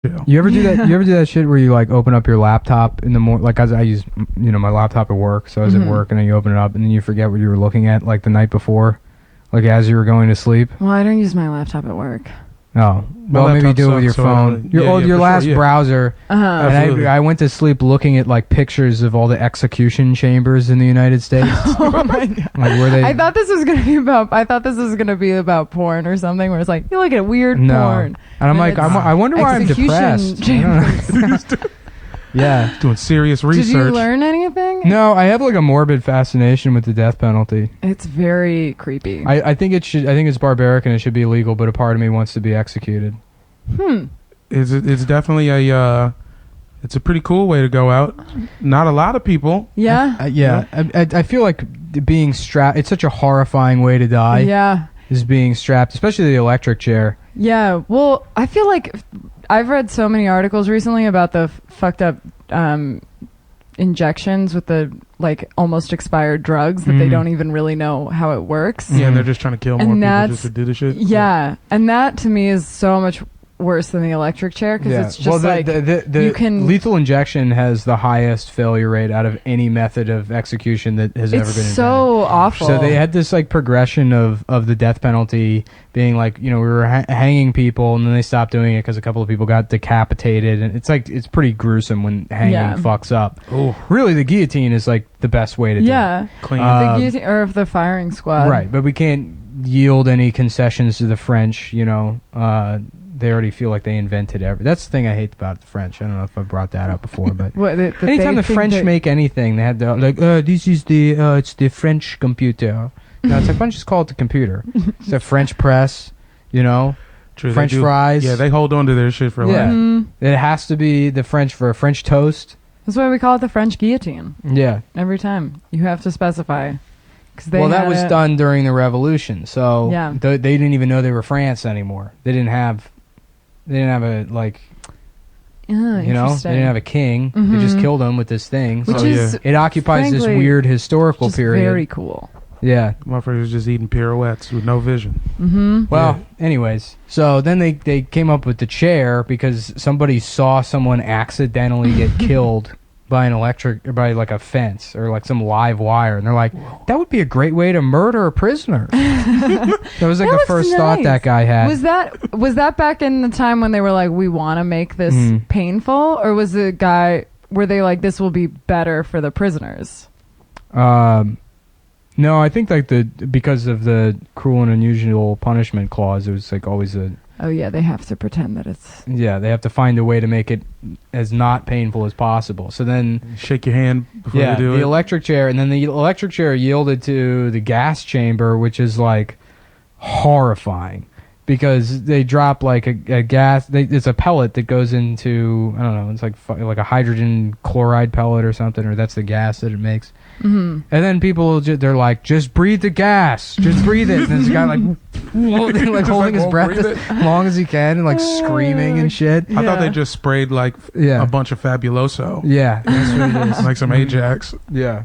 You ever do that? You ever do that shit where you like open up your laptop in the morning? Like I use, my laptop at work, so I was at work, and then you open it up, and then you forget what you were looking at like the night before, like as you were going to sleep. Well, I don't use my laptop at work. Oh, well, maybe you do it with your phone. Your last browser. And I went to sleep looking at like pictures of all the execution chambers in the United States. Oh my god! Like, where they, I thought this was gonna be about porn or something. Where it's like you look at weird porn, and I'm like, I wonder why I'm depressed. Yeah, doing serious research. Did you learn anything? No, I have like a morbid fascination with the death penalty. It's very creepy. I think it should. I think it's barbaric and it should be illegal. But a part of me wants to be executed. It's definitely a. It's a pretty cool way to go out. Not a lot of people. Yeah. I feel like being strapped. It's such a horrifying way to die. Yeah. Is being strapped, especially the electric chair. Yeah. Well, I feel like I've read so many articles recently about the fucked up injections with the like almost expired drugs that they don't even really know how it works. Yeah, and they're just trying to kill more people just to do the shit. Yeah, and that to me is so much worse than the electric chair because it's just you can lethal injection has the highest failure rate out of any method of execution that has ever been invented. So awful. So they had this like progression of the death penalty being like, we were hanging people, and then they stopped doing it because a couple of people got decapitated, and it's pretty gruesome when hanging fucks up. Ooh. Really, the guillotine is like the best way to do it. Clean. The guillotine or of the firing squad. Right, but we can't yield any concessions to the French. They already feel like they invented everything. That's the thing I hate about the French. I don't know if I brought that up before, but anytime the French make anything, they had to this is it's the French computer. No, it's like, why don't you just call it the computer? It's a French press, True, French fries. Yeah, they hold on to their shit for a while. It has to be the French for a French toast. That's why we call it the French guillotine. Yeah. Every time you have to specify. That was done during the Revolution, so they didn't even know they were France anymore. They didn't have a like. They didn't have a king. They just killed him with this thing. Which is it occupies this weird historical period. Very cool. Yeah, motherfuckers just eating pirouettes with no vision. Well, anyways, so then they came up with the chair because somebody saw someone accidentally get killed by like a fence or like some live wire, and they're like, that would be a great way to murder a prisoner. That was like the first thought that guy had. Was that back in the time when they were like, we want to make this painful, or was were they like, this will be better for the prisoners? No, I think like because of the cruel and unusual punishment clause, it was like always a. Oh yeah, they have to pretend that it's. Yeah, they have to find a way to make it as not painful as possible. So then shake your hand before you do it. The electric chair, and then the electric chair yielded to the gas chamber, which is like horrifying because they drop like a gas. It's a pellet that goes into, I don't know, it's like a hydrogen chloride pellet or something, or that's the gas that it makes. And then people they're like, just breathe the gas, just breathe it. And there's a guy like holding his breath as long as he can and like screaming and shit. I thought they just sprayed like a bunch of Fabuloso. Yeah, that's what it is. Like some Ajax. Yeah.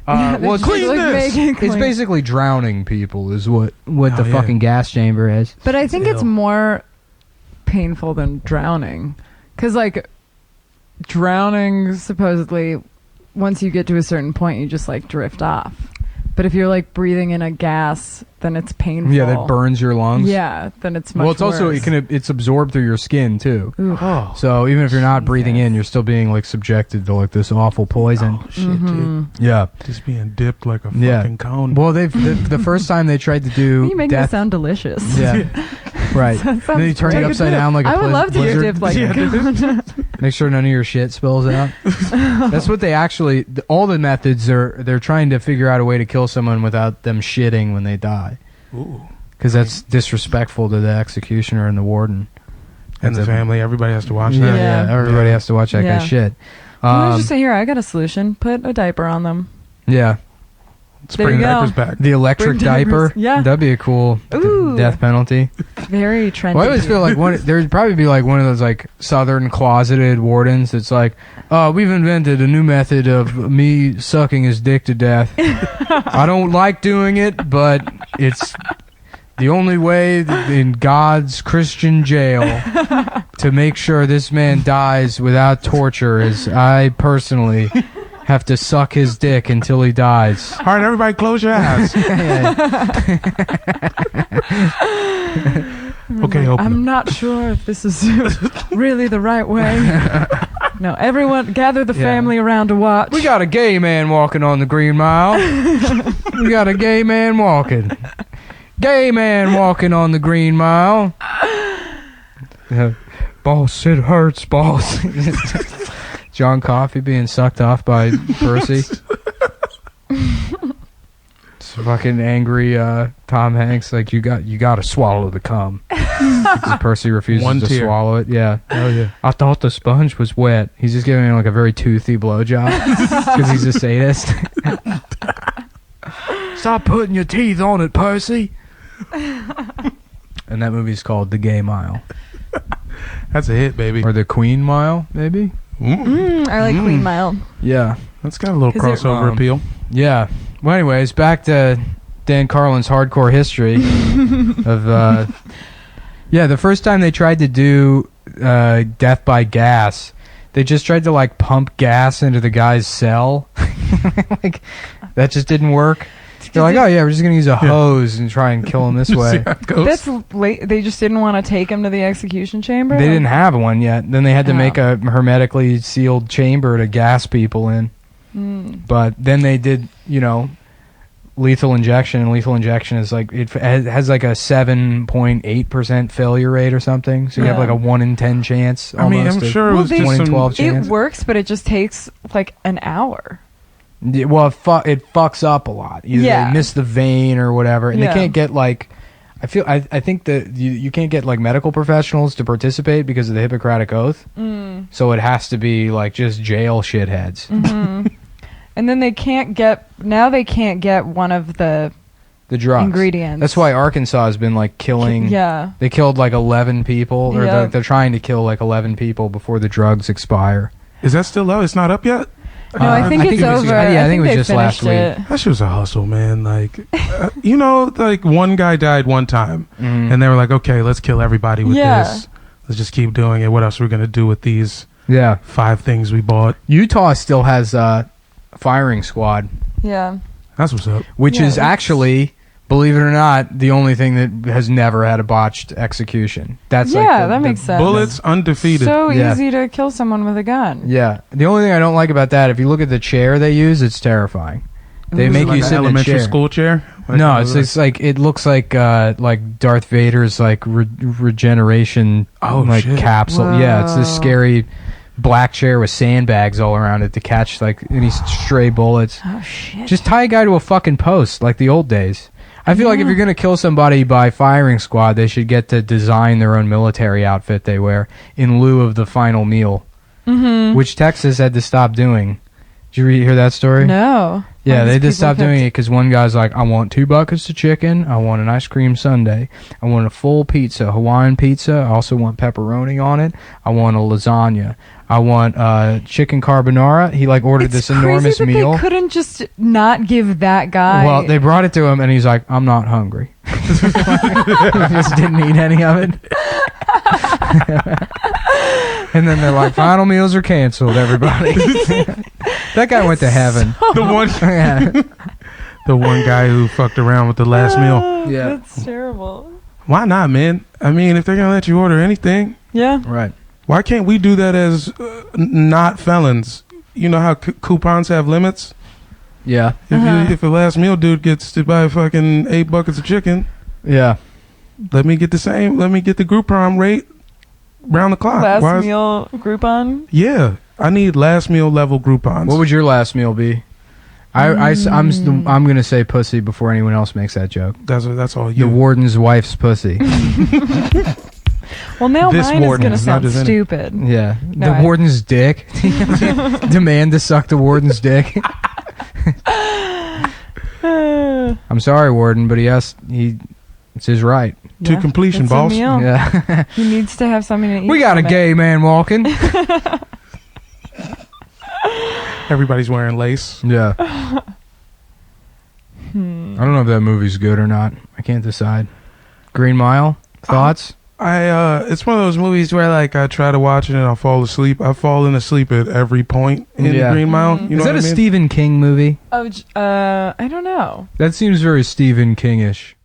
Well, it's basically drowning people is what the fucking gas chamber is. But I think it's more painful than drowning, because like drowning supposedly, once you get to a certain point, you just like drift off. But if you're like breathing in a gas, then it's painful. Yeah, that burns your lungs. Yeah, then it's much worse. Well, it's also it's absorbed through your skin too. Oh. So even if you're not breathing in, you're still being like subjected to like this awful poison. Oh shit, dude. Yeah, just being dipped like a fucking cone. Well, the first time they tried to do. You make that sound delicious. Yeah. Right. And then you turn it upside down like a blizzard. I would love to get dipped like a Make sure none of your shit spills out. That's what they actually. All the methods they're trying to figure out a way to kill someone without them shitting when they die. Ooh. Because that's disrespectful to the executioner and the warden. And the family. Everybody has to watch that. Yeah, everybody has to watch that guy's shit. Why just say, here, I got a solution. Put a diaper on them. Yeah. Let's bring diapers back. The electric diaper? Yeah. That'd be a cool death penalty. Very trendy. Well, I always feel like there'd probably be like one of those like southern closeted wardens that's like, oh, we've invented a new method of me sucking his dick to death. I don't like doing it, but it's The only way in God's Christian jail to make sure this man dies without torture is I personally have to suck his dick until he dies. All right, everybody, close your eyes. Okay, open I'm it. not sure if this is really the right way. No, everyone gather the family around to watch. We got a gay man walking on the Green Mile. We got a gay man walking. Gay man walking on the Green Mile. Boss, it hurts, boss. John Coffey being sucked off by Percy. It's fucking angry Tom Hanks. Like, you got to swallow the cum. Because Percy refuses to swallow it. Yeah. Oh yeah. I thought the sponge was wet. He's just giving him like a very toothy blowjob because he's a sadist. Stop putting your teeth on it, Percy. And that movie's called The Gay Mile. That's a hit, baby. Or The Queen Mile, maybe? I like Queen Mile. Yeah. That's got a little crossover appeal. Yeah. Well, anyways, back to Dan Carlin's hardcore history of... yeah, the first time they tried to do death by gas, they just tried to, like, pump gas into the guy's cell. Like, that just didn't work. They're like, oh, yeah, we're just going to use a hose and try and kill him this way. That's late. They just didn't want to take him to the execution chamber? They didn't have one yet. Then they had to make a hermetically sealed chamber to gas people in. But then they did, lethal injection, and lethal injection is like, it has like a 7.8% failure rate or something. So you have like a 1 in 10 chance. I mean, I'm sure it was just 1 in 12 chance. It works, but it just takes like an hour. Yeah, well, it fucks up a lot. Either they miss the vein or whatever, and they can't get like. I think that you can't get like medical professionals to participate because of the Hippocratic Oath. So it has to be like just jail shitheads. And then they can't get one of the drugs ingredients. That's why Arkansas has been like killing. Yeah, they killed like 11 people, or they're trying to kill like 11 people before the drugs expire. Is that still up? It's not up yet. No, I think it's over. I think it was just last week. That shit was a hustle, man. Like, like one guy died one time, and they were like, okay, let's kill everybody with this. Let's just keep doing it. What else are we going to do with these 5 things we bought? Utah still has a firing squad. Yeah. That's what's up. Which is actually, believe it or not, the only thing that has never had a botched execution. That's that makes sense. Bullets undefeated. So easy to kill someone with a gun. Yeah. The only thing I don't like about that, if you look at the chair they use, it's terrifying. They make you sit in a elementary chair. school chair. Like, no, it's like it looks like Darth Vader's like regeneration capsule. Whoa. Yeah, it's this scary black chair with sandbags all around it to catch like any stray bullets. Oh shit! Just tie a guy to a fucking post like the old days. I feel like if you're gonna kill somebody by firing squad, they should get to design their own military outfit they wear in lieu of the final meal, which Texas had to stop doing. Did you hear that story? No. Yeah, they just stopped doing it because one guy's like, I want 2 buckets of chicken, I want an ice cream sundae, I want a full pizza, Hawaiian pizza, I also want pepperoni on it, I want a lasagna, I want chicken carbonara. He like ordered this enormous meal. They couldn't just not give that guy. Well, they brought it to him and he's like, I'm not hungry. He just didn't eat any of it. And then they're like, final meals are canceled, everybody. That guy went to heaven. The one guy who fucked around with the last meal. Yeah. That's terrible. Why not, man? I mean, if they're going to let you order anything. Yeah. Right. Why can't we do that as not felons? You know how coupons have limits? Yeah. If a last meal dude gets to buy fucking 8 buckets of chicken. Yeah. Let me get the same. Let me get the Groupon rate round the clock. Last meal Groupon? Yeah. I need last meal level Groupons. What would your last meal be? I'm gonna say pussy before anyone else makes that joke. That's all you. The warden's wife's pussy. Well, now mine is gonna sound stupid. Yeah. The warden's dick. Demand to suck the warden's dick. I'm sorry, warden, but it's his right. To completion, boss. Yeah. He needs to have something to eat. We got a gay man walking. Everybody's wearing lace. Yeah. I don't know if that movie's good or not. I can't decide. Green Mile. Thoughts? It's one of those movies where like I try to watch it and I'll fall asleep. I've fallen asleep at every point in Green Mile. You know Is that what a I mean? Stephen King movie? Oh, I don't know. That seems very Stephen King-ish.